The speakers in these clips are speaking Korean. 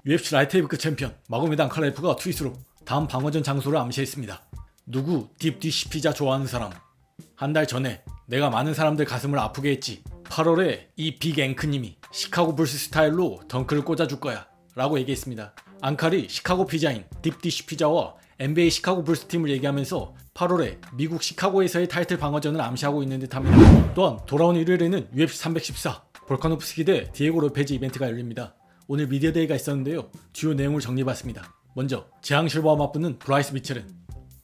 UFC 라이트헤비급 챔피언 마고메드 안칼라에프가 트윗으로 다음 방어전 장소를 암시했습니다. 누구 딥디시 피자 좋아하는 사람? 한 달 전에 내가 많은 사람들 가슴을 아프게 했지. 8월에 이 빅 앵크님이 시카고 불스 스타일로 덩크를 꽂아줄 거야 라고 얘기했습니다. 안칼이 시카고 피자인 딥디시 피자와 NBA 시카고 불스 팀을 얘기하면서 8월에 미국 시카고에서의 타이틀 방어전을 암시하고 있는 듯합니다. 또한 돌아온 일요일에는 UFC 314 볼카노프스키 대 디에고 로페즈 이벤트가 열립니다. 오늘 미디어데이가 있었는데요. 주요 내용을 정리해봤습니다. 먼저 재앙 실버와 맞붙는 브라이스 미첼은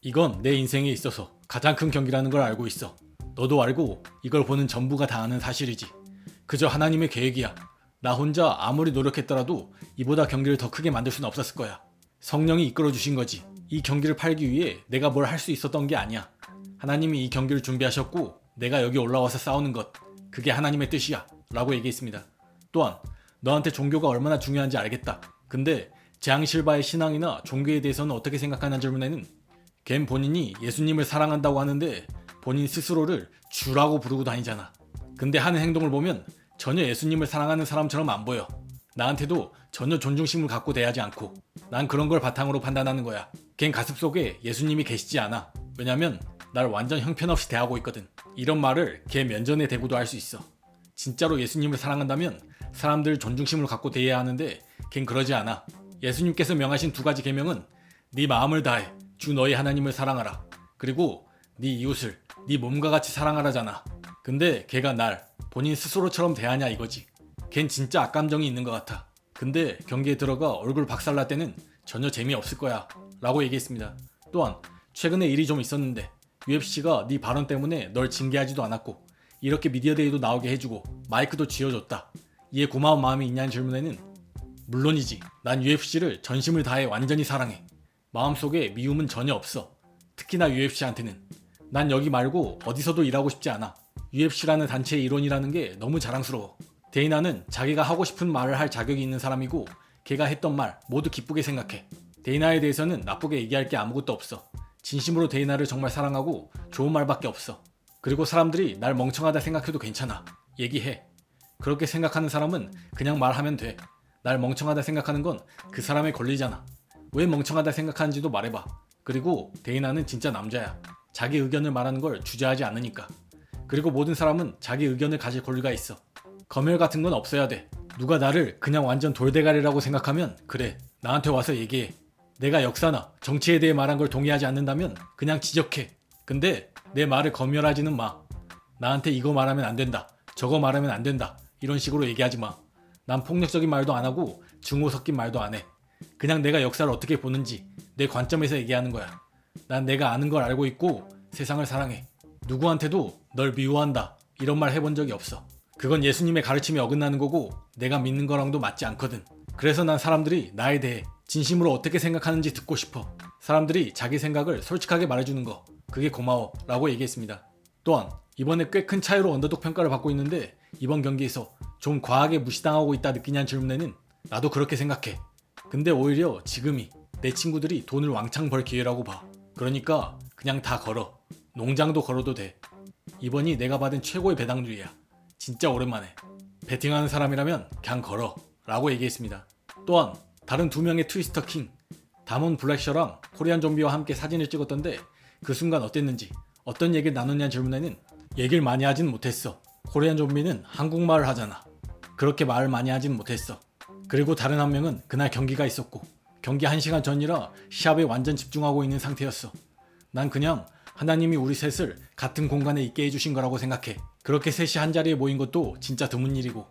이건 내 인생에 있어서 가장 큰 경기라는 걸 알고 있어. 너도 알고 이걸 보는 전부가 다 아는 사실이지. 그저 하나님의 계획이야. 나 혼자 아무리 노력했더라도 이보다 경기를 더 크게 만들 수는 없었을 거야. 성령이 이끌어 주신 거지. 이 경기를 팔기 위해 내가 뭘 할 수 있었던 게 아니야. 하나님이 이 경기를 준비하셨고 내가 여기 올라와서 싸우는 것, 그게 하나님의 뜻이야 라고 얘기했습니다. 또한 너한테 종교가 얼마나 중요한지 알겠다. 근데 재앙 실바의 신앙이나 종교에 대해서는 어떻게 생각하는 질문에는 걘 본인이 예수님을 사랑한다고 하는데 본인 스스로를 주라고 부르고 다니잖아. 근데 하는 행동을 보면 전혀 예수님을 사랑하는 사람처럼 안 보여. 나한테도 전혀 존중심을 갖고 대하지 않고 난 그런 걸 바탕으로 판단하는 거야. 걘 가슴속에 예수님이 계시지 않아. 왜냐면 날 완전 형편없이 대하고 있거든. 이런 말을 걔 면전에 대고도 할 수 있어. 진짜로 예수님을 사랑한다면 사람들 존중심을 갖고 대해야 하는데 걘 그러지 않아. 예수님께서 명하신 두 가지 계명은 네 마음을 다해 주 너희 하나님을 사랑하라. 그리고 네 이웃을 네 몸과 같이 사랑하라잖아. 근데 걔가 날 본인 스스로처럼 대하냐 이거지. 걘 진짜 악감정이 있는 것 같아. 근데 경기에 들어가 얼굴 박살날 때는 전혀 재미없을 거야 라고 얘기했습니다. 또한 최근에 일이 좀 있었는데 UFC가 네 발언 때문에 널 징계하지도 않았고 이렇게 미디어데이도 나오게 해주고 마이크도 쥐어줬다. 이에 고마운 마음이 있냐는 질문에는 물론이지. 난 UFC를 전심을 다해 완전히 사랑해. 마음속에 미움은 전혀 없어. 특히나 UFC한테는. 난 여기 말고 어디서도 일하고 싶지 않아. UFC라는 단체의 일원이라는 게 너무 자랑스러워. 데이나는 자기가 하고 싶은 말을 할 자격이 있는 사람이고 걔가 했던 말 모두 기쁘게 생각해. 데이나에 대해서는 나쁘게 얘기할 게 아무것도 없어. 진심으로 데이나를 정말 사랑하고 좋은 말밖에 없어. 그리고 사람들이 날 멍청하다 생각해도 괜찮아. 얘기해. 그렇게 생각하는 사람은 그냥 말하면 돼. 날 멍청하다 생각하는 건 그 사람의 권리잖아. 왜 멍청하다 생각하는지도 말해봐. 그리고 데이나는 진짜 남자야. 자기 의견을 말하는 걸 주저하지 않으니까. 그리고 모든 사람은 자기 의견을 가질 권리가 있어. 검열 같은 건 없어야 돼. 누가 나를 그냥 완전 돌대가리라고 생각하면 그래. 나한테 와서 얘기해. 내가 역사나 정치에 대해 말한 걸 동의하지 않는다면 그냥 지적해. 근데 내 말을 검열하지는 마. 나한테 이거 말하면 안 된다. 저거 말하면 안 된다. 이런 식으로 얘기하지 마. 난 폭력적인 말도 안 하고 증오 섞인 말도 안 해. 그냥 내가 역사를 어떻게 보는지 내 관점에서 얘기하는 거야. 난 내가 아는 걸 알고 있고 세상을 사랑해. 누구한테도 널 미워한다 이런 말 해본 적이 없어. 그건 예수님의 가르침에 어긋나는 거고 내가 믿는 거랑도 맞지 않거든. 그래서 난 사람들이 나에 대해 진심으로 어떻게 생각하는지 듣고 싶어. 사람들이 자기 생각을 솔직하게 말해주는 거 그게 고마워 라고 얘기했습니다. 또한 이번에 꽤 큰 차이로 언더독 평가를 받고 있는데 이번 경기에서 좀 과하게 무시당하고 있다 느끼냐는 질문에는 나도 그렇게 생각해. 근데 오히려 지금이 내 친구들이 돈을 왕창 벌 기회라고 봐. 그러니까 그냥 다 걸어. 농장도 걸어도 돼. 이번이 내가 받은 최고의 배당률이야. 진짜 오랜만에. 베팅하는 사람이라면 그냥 걸어 라고 얘기했습니다. 또한 다른 두 명의 트위스터 킹 다몬 블랙셔랑 코리안 좀비와 함께 사진을 찍었던데 그 순간 어땠는지 어떤 얘기를 나눴냐는 질문에는 얘기를 많이 하진 못했어. 코리안 좀비는 한국말을 하잖아. 그렇게 말을 많이 하진 못했어. 그리고 다른 한 명은 그날 경기가 있었고 경기 1시간 전이라 시합에 완전 집중하고 있는 상태였어. 난 그냥 하나님이 우리 셋을 같은 공간에 있게 해주신 거라고 생각해. 그렇게 셋이 한자리에 모인 것도 진짜 드문 일이고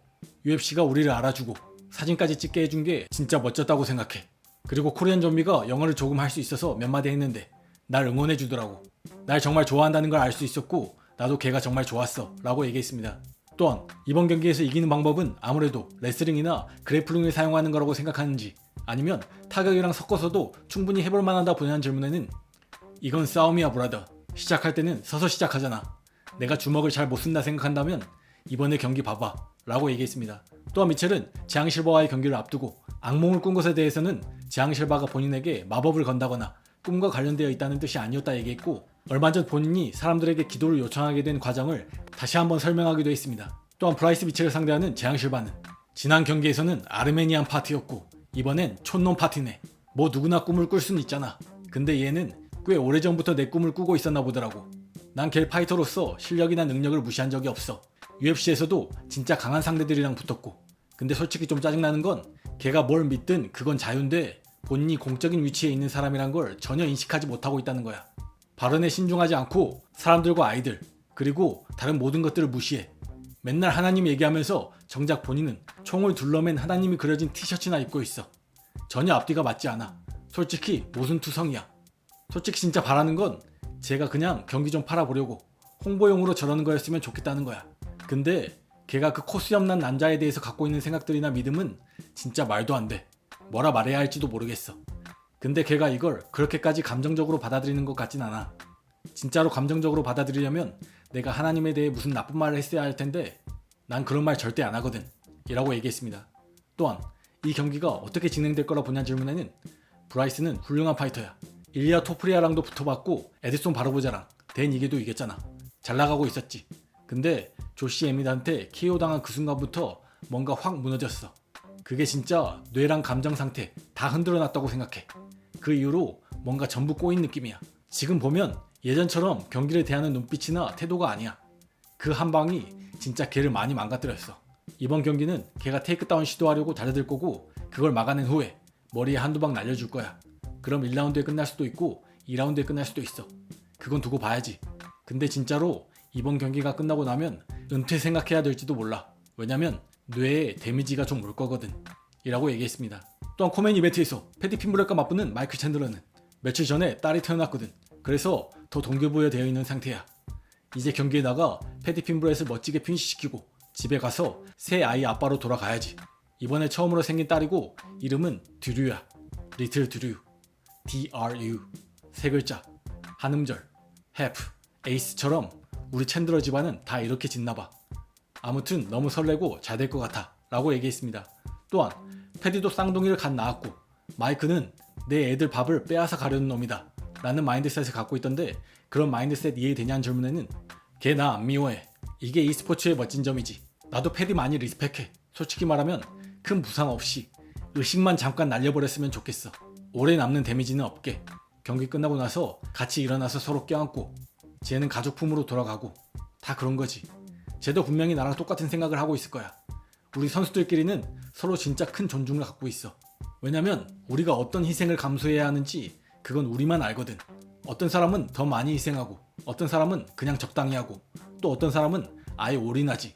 UFC가 우리를 알아주고 사진까지 찍게 해준 게 진짜 멋졌다고 생각해. 그리고 코리안 좀비가 영어를 조금 할 수 있어서 몇 마디 했는데 날 응원해주더라고. 날 정말 좋아한다는 걸 알 수 있었고 나도 걔가 정말 좋았어 라고 얘기했습니다. 또한 이번 경기에서 이기는 방법은 아무래도 레슬링이나 그래플링을 사용하는 거라고 생각하는지 아니면 타격이랑 섞어서도 충분히 해볼 만하다 보냐는 질문에는 이건 싸움이야 브라더. 시작할 때는 서서 시작하잖아. 내가 주먹을 잘 못 쓴다 생각한다면 이번에 경기 봐봐 라고 얘기했습니다. 또한 미첼은 재앙 실버와의 경기를 앞두고 악몽을 꾼 것에 대해서는 재앙 실버가 본인에게 마법을 건다거나 꿈과 관련되어 있다는 뜻이 아니었다 얘기했고 얼마 전 본인이 사람들에게 기도를 요청하게 된 과정을 다시 한번 설명하기도 했습니다. 또한 브라이스 미첼을 상대하는 재앙 실바는 지난 경기에서는 아르메니안 파티였고 이번엔 촌놈 파티네. 뭐 누구나 꿈을 꿀 순 있잖아. 근데 얘는 꽤 오래전부터 내 꿈을 꾸고 있었나 보더라고. 난 걔 파이터로서 실력이나 능력을 무시한 적이 없어. UFC에서도 진짜 강한 상대들이랑 붙었고. 근데 솔직히 좀 짜증나는 건 걔가 뭘 믿든 그건 자유인데 본인이 공적인 위치에 있는 사람이란 걸 전혀 인식하지 못하고 있다는 거야. 발언에 신중하지 않고 사람들과 아이들 그리고 다른 모든 것들을 무시해. 맨날 하나님 얘기하면서 정작 본인은 총을 둘러맨 하나님이 그려진 티셔츠나 입고 있어. 전혀 앞뒤가 맞지 않아. 솔직히 모순투성이야. 솔직히 진짜 바라는 건 제가 그냥 경기 좀 팔아보려고 홍보용으로 저러는 거였으면 좋겠다는 거야. 근데 걔가 그 코수염난 남자에 대해서 갖고 있는 생각들이나 믿음은 진짜 말도 안 돼. 뭐라 말해야 할지도 모르겠어. 근데 걔가 이걸 그렇게까지 감정적으로 받아들이는 것 같진 않아. 진짜로 감정적으로 받아들이려면 내가 하나님에 대해 무슨 나쁜 말을 했어야 할 텐데 난 그런 말 절대 안 하거든. 이라고 얘기했습니다. 또한 이 경기가 어떻게 진행될 거라 보냐는 질문에는 브라이스는 훌륭한 파이터야. 일리아 토프리아랑도 붙어봤고 에드손 바르보자랑 댄 이게도 이겼잖아. 잘 나가고 있었지. 근데 조시 에미드한테 KO 당한 그 순간부터 뭔가 확 무너졌어. 그게 진짜 뇌랑 감정 상태 다 흔들어 놨다고 생각해. 그 이후로 뭔가 전부 꼬인 느낌이야. 지금 보면 예전처럼 경기를 대하는 눈빛이나 태도가 아니야. 그 한 방이 진짜 걔를 많이 망가뜨렸어. 이번 경기는 걔가 테이크다운 시도하려고 달려들 거고 그걸 막아낸 후에 머리에 한두 방 날려줄 거야. 그럼 1라운드에 끝날 수도 있고 2라운드에 끝날 수도 있어. 그건 두고 봐야지. 근데 진짜로 이번 경기가 끝나고 나면 은퇴 생각해야 될지도 몰라. 왜냐면 뇌에 데미지가 좀 올 거거든. 이라고 얘기했습니다. 또한 코메인 이벤트에서 패디 핀브렉과 맞붙는 마이클 챈들러는 며칠 전에 딸이 태어났거든. 그래서 더 동기부여되어 있는 상태야. 이제 경기에 나가 패디 핀브렛을 멋지게 핀시시키고 집에 가서 새 아이 아빠로 돌아가야지. 이번에 처음으로 생긴 딸이고 이름은 드류야. 리틀 드류. DRU. 세 글자. 한음절. 해프. 에이스처럼 우리 챈들러 집안은 다 이렇게 짓나봐. 아무튼 너무 설레고 잘 될 것 같아 라고 얘기했습니다. 또한 패디도 쌍둥이를 갓 낳았고 마이크는 내 애들 밥을 빼앗아 가려는 놈이다 라는 마인드셋을 갖고 있던데 그런 마인드셋 이해되냐는 질문에는 걔 나 안 미워해. 이게 e스포츠의 멋진 점이지. 나도 패디 많이 리스펙해. 솔직히 말하면 큰 부상 없이 의식만 잠깐 날려버렸으면 좋겠어. 오래 남는 데미지는 없게. 경기 끝나고 나서 같이 일어나서 서로 껴안고 쟤는 가족품으로 돌아가고 다 그런 거지. 쟤도 분명히 나랑 똑같은 생각을 하고 있을 거야. 우리 선수들끼리는 서로 진짜 큰 존중을 갖고 있어. 왜냐면 우리가 어떤 희생을 감수해야 하는지 그건 우리만 알거든. 어떤 사람은 더 많이 희생하고 어떤 사람은 그냥 적당히 하고 또 어떤 사람은 아예 올인하지.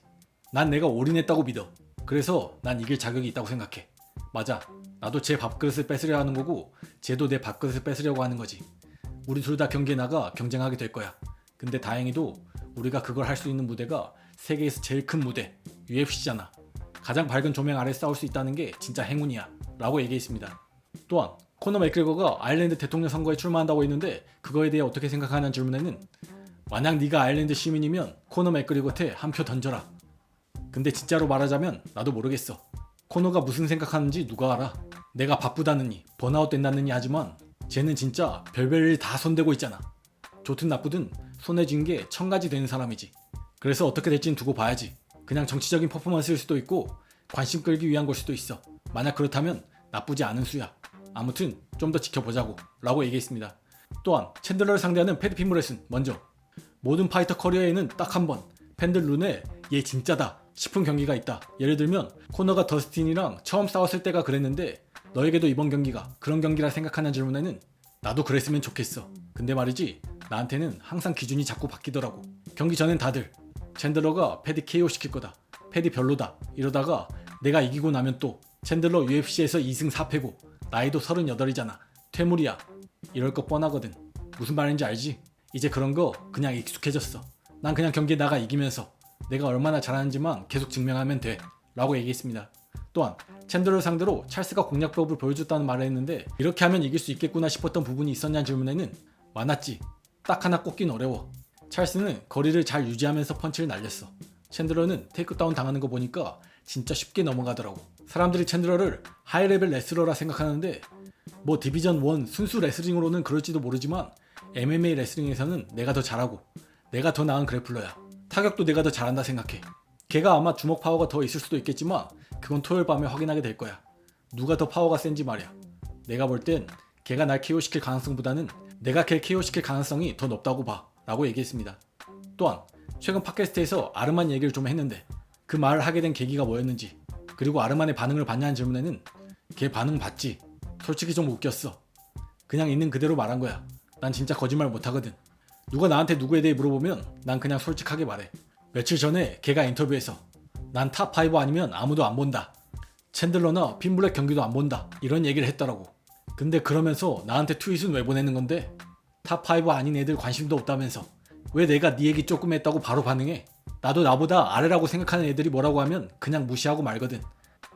난 내가 올인했다고 믿어. 그래서 난 이길 자격이 있다고 생각해. 맞아. 나도 제 밥그릇을 뺏으려 하는 거고 쟤도 내 밥그릇을 뺏으려고 하는 거지. 우리 둘 다 경기에 나가 경쟁하게 될 거야. 근데 다행히도 우리가 그걸 할 수 있는 무대가 세계에서 제일 큰 무대 UFC잖아. 가장 밝은 조명 아래 싸울 수 있다는 게 진짜 행운이야 라고 얘기했습니다. 또한 코너 맥그레거가 아일랜드 대통령 선거에 출마한다고 했는데 그거에 대해 어떻게 생각하냐는 질문에는 만약 네가 아일랜드 시민이면 코너 맥그레거한테 한 표 던져라. 근데 진짜로 말하자면 나도 모르겠어. 코너가 무슨 생각하는지 누가 알아. 내가 바쁘다느니 번아웃 된다느니 하지만 쟤는 진짜 별별 일 다 손대고 있잖아. 좋든 나쁘든 손에 쥔 게 1000가지 되는 사람이지. 그래서 어떻게 될진 두고 봐야지. 그냥 정치적인 퍼포먼스일 수도 있고 관심 끌기 위한 걸 수도 있어. 만약 그렇다면 나쁘지 않은 수야. 아무튼 좀 더 지켜보자고 라고 얘기했습니다. 또한 챈들러를 상대하는 패디 핀브렛은 먼저 모든 파이터 커리어에는 딱 한 번 팬들 눈에 얘 진짜다 싶은 경기가 있다. 예를 들면 코너가 더스틴이랑 처음 싸웠을 때가 그랬는데 너에게도 이번 경기가 그런 경기라 생각하는 질문에는 나도 그랬으면 좋겠어. 근데 말이지 나한테는 항상 기준이 자꾸 바뀌더라고. 경기 전엔 다들 챈들러가 패디 KO 시킬 거다. 패디 별로다. 이러다가 내가 이기고 나면 또 챈들러 UFC에서 2승 4패고 나이도 38이잖아. 퇴물이야. 이럴 거 뻔하거든. 무슨 말인지 알지? 이제 그런 거 그냥 익숙해졌어. 난 그냥 경기에 나가 이기면서 내가 얼마나 잘하는지만 계속 증명하면 돼 라고 얘기했습니다. 또한 챈들러 상대로 찰스가 공략법을 보여줬다는 말을 했는데 이렇게 하면 이길 수 있겠구나 싶었던 부분이 있었냐는 질문에는 많았지. 딱 하나 꼽긴 어려워. 찰스는 거리를 잘 유지하면서 펀치를 날렸어. 챈들러는 테이크다운 당하는 거 보니까 진짜 쉽게 넘어가더라고. 사람들이 챈들러를 하이레벨 레슬러라 생각하는데 뭐 디비전 1 순수 레슬링으로는 그럴지도 모르지만 MMA 레슬링에서는 내가 더 잘하고 내가 더 나은 그래플러야. 타격도 내가 더 잘한다 생각해. 걔가 아마 주먹 파워가 더 있을 수도 있겠지만 그건 토요일 밤에 확인하게 될 거야. 누가 더 파워가 센지 말이야. 내가 볼 땐 걔가 날 KO시킬 가능성보다는 내가 걔를 KO시킬 가능성이 더 높다고 봐 라고 얘기했습니다. 또한 최근 팟캐스트에서 아르만 얘기를 좀 했는데 그 말을 하게 된 계기가 뭐였는지, 그리고 아르만의 반응을 봤냐는 질문에는 걔 반응 봤지. 솔직히 좀 웃겼어. 그냥 있는 그대로 말한 거야. 난 진짜 거짓말 못하거든. 누가 나한테 누구에 대해 물어보면 난 그냥 솔직하게 말해. 며칠 전에 걔가 인터뷰에서 난 탑5 아니면 아무도 안 본다. 챈들러나 핀블랙 경기도 안 본다. 이런 얘기를 했더라고. 근데 그러면서 나한테 트윗은 왜 보내는 건데? 탑5 아닌 애들 관심도 없다면서 왜 내가 네 얘기 조금 했다고 바로 반응해? 나도 나보다 아래라고 생각하는 애들이 뭐라고 하면 그냥 무시하고 말거든.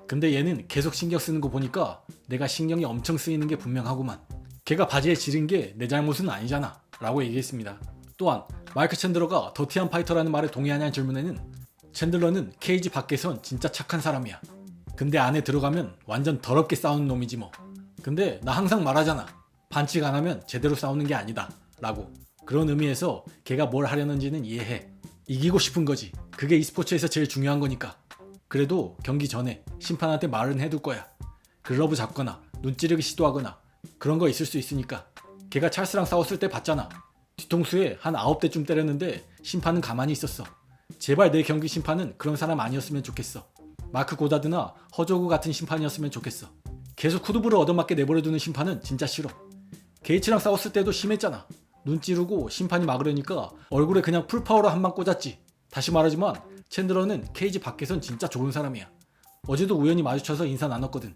근데 얘는 계속 신경 쓰는 거 보니까 내가 신경이 엄청 쓰이는 게 분명하구만. 걔가 바지에 지른 게 내 잘못은 아니잖아 라고 얘기했습니다. 또한 마이크 챈들러가 더티한 파이터라는 말에 동의하냐는 질문에는 챈들러는 케이지 밖에선 진짜 착한 사람이야. 근데 안에 들어가면 완전 더럽게 싸우는 놈이지 뭐. 근데 나 항상 말하잖아. 반칙 안 하면 제대로 싸우는 게 아니다 라고. 그런 의미에서 걔가 뭘 하려는지는 이해해. 이기고 싶은 거지. 그게 e스포츠에서 제일 중요한 거니까. 그래도 경기 전에 심판한테 말은 해둘 거야. 글러브 잡거나 눈 찌르기 시도하거나 그런 거 있을 수 있으니까. 걔가 찰스랑 싸웠을 때 봤잖아. 뒤통수에 한 9대쯤 때렸는데 심판은 가만히 있었어. 제발 내 경기 심판은 그런 사람 아니었으면 좋겠어. 마크 고다드나 허조그 같은 심판이었으면 좋겠어. 계속 후두부를 얻어맞게 내버려두는 심판은 진짜 싫어. 게이츠랑 싸웠을 때도 심했잖아. 눈 찌르고 심판이 막으려니까 얼굴에 그냥 풀파워로 한 방 꽂았지. 다시 말하지만 챈들러는 케이지 밖에선 진짜 좋은 사람이야. 어제도 우연히 마주쳐서 인사 나눴거든.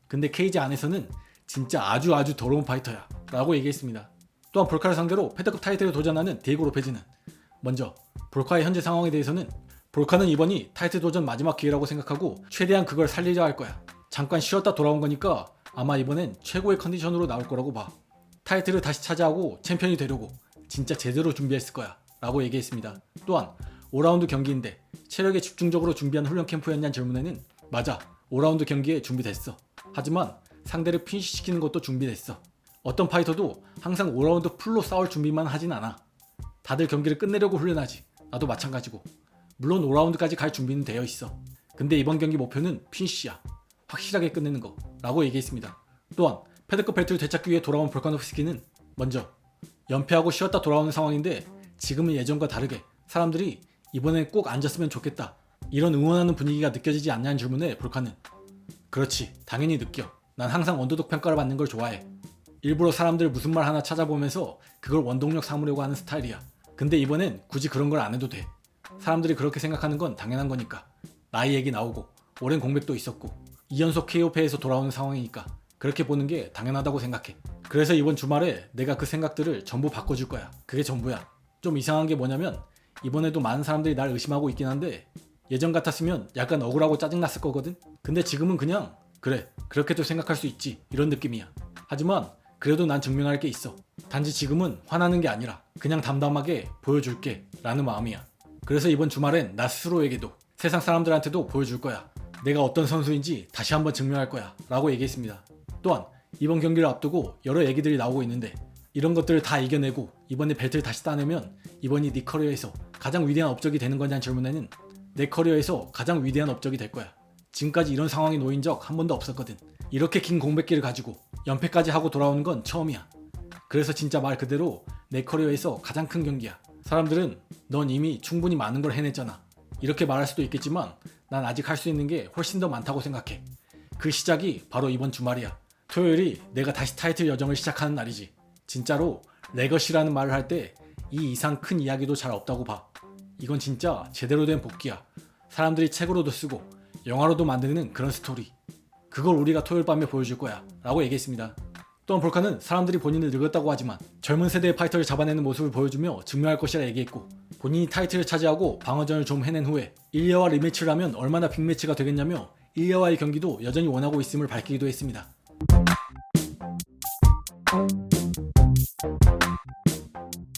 근데 케이지 안에서는 진짜 아주 더러운 파이터야 라고 얘기했습니다. 또한 볼카를 상대로 패드급 타이틀에 도전하는 디에고 로페즈는 먼저 볼카의 현재 상황에 대해서는 볼카는 이번이 타이틀 도전 마지막 기회라고 생각하고 최대한 그걸 살리려 할 거야. 잠깐 쉬었다 돌아온 거니까 아마 이번엔 최고의 컨디션으로 나올 거라고 봐. 타이틀을 다시 차지하고 챔피언이 되려고 진짜 제대로 준비했을 거야 라고 얘기했습니다. 또한 5라운드 경기인데 체력에 집중적으로 준비한 훈련 캠프였냐는 질문에는 맞아, 5라운드 경기에 준비됐어. 하지만 상대를 핀시시키는 것도 준비됐어. 어떤 파이터도 항상 5라운드 풀로 싸울 준비만 하진 않아. 다들 경기를 끝내려고 훈련하지. 나도 마찬가지고. 물론 5라운드까지 갈 준비는 되어 있어. 근데 이번 경기 목표는 핀시야. 확실하게 끝내는 거 라고 얘기했습니다. 또한 패드급 벨트를 되찾기 위해 돌아온 볼카노프스키는 먼저 연패하고 쉬었다 돌아오는 상황인데 지금은 예전과 다르게 사람들이 이번엔 꼭 앉았으면 좋겠다 이런 응원하는 분위기가 느껴지지 않냐는 질문에 볼카는 그렇지, 당연히 느껴. 난 항상 언더독 평가를 받는 걸 좋아해. 일부러 사람들 무슨 말 하나 찾아보면서 그걸 원동력 삼으려고 하는 스타일이야. 근데 이번엔 굳이 그런 걸 안 해도 돼. 사람들이 그렇게 생각하는 건 당연한 거니까. 나이 얘기 나오고 오랜 공백도 있었고 2연속 KO패에서 돌아오는 상황이니까 그렇게 보는 게 당연하다고 생각해. 그래서 이번 주말에 내가 그 생각들을 전부 바꿔줄 거야. 그게 전부야. 좀 이상한 게 뭐냐면 이번에도 많은 사람들이 날 의심하고 있긴 한데 예전 같았으면 약간 억울하고 짜증났을 거거든? 근데 지금은 그냥 그래, 그렇게도 생각할 수 있지 이런 느낌이야. 하지만 그래도 난 증명할 게 있어. 단지 지금은 화나는 게 아니라 그냥 담담하게 보여줄게 라는 마음이야. 그래서 이번 주말엔 나 스스로에게도 세상 사람들한테도 보여줄 거야. 내가 어떤 선수인지 다시 한번 증명할 거야 라고 얘기했습니다. 또한 이번 경기를 앞두고 여러 얘기들이 나오고 있는데 이런 것들을 다 이겨내고 이번에 벨트를 다시 따내면 이번이 네 커리어에서 가장 위대한 업적이 되는 거냐는 질문에는 내 커리어에서 가장 위대한 업적이 될 거야. 지금까지 이런 상황이 놓인 적 한 번도 없었거든. 이렇게 긴 공백기를 가지고 연패까지 하고 돌아오는 건 처음이야. 그래서 진짜 말 그대로 내 커리어에서 가장 큰 경기야. 사람들은 넌 이미 충분히 많은 걸 해냈잖아 이렇게 말할 수도 있겠지만 난 아직 할 수 있는 게 훨씬 더 많다고 생각해. 그 시작이 바로 이번 주말이야. 토요일이 내가 다시 타이틀 여정을 시작하는 날이지. 진짜로 레거시라는 말을 할 때 이 이상 큰 이야기도 잘 없다고 봐. 이건 진짜 제대로 된 복귀야. 사람들이 책으로도 쓰고 영화로도 만드는 그런 스토리. 그걸 우리가 토요일 밤에 보여줄 거야 라고 얘기했습니다. 또한 볼카는 사람들이 본인을 늙었다고 하지만 젊은 세대의 파이터를 잡아내는 모습을 보여주며 증명할 것이라 얘기했고 본인이 타이틀을 차지하고 방어전을 좀 해낸 후에 일리아와 리매치를 하면 얼마나 빅매치가 되겠냐며 일리아와의 경기도 여전히 원하고 있음을 밝히기도 했습니다.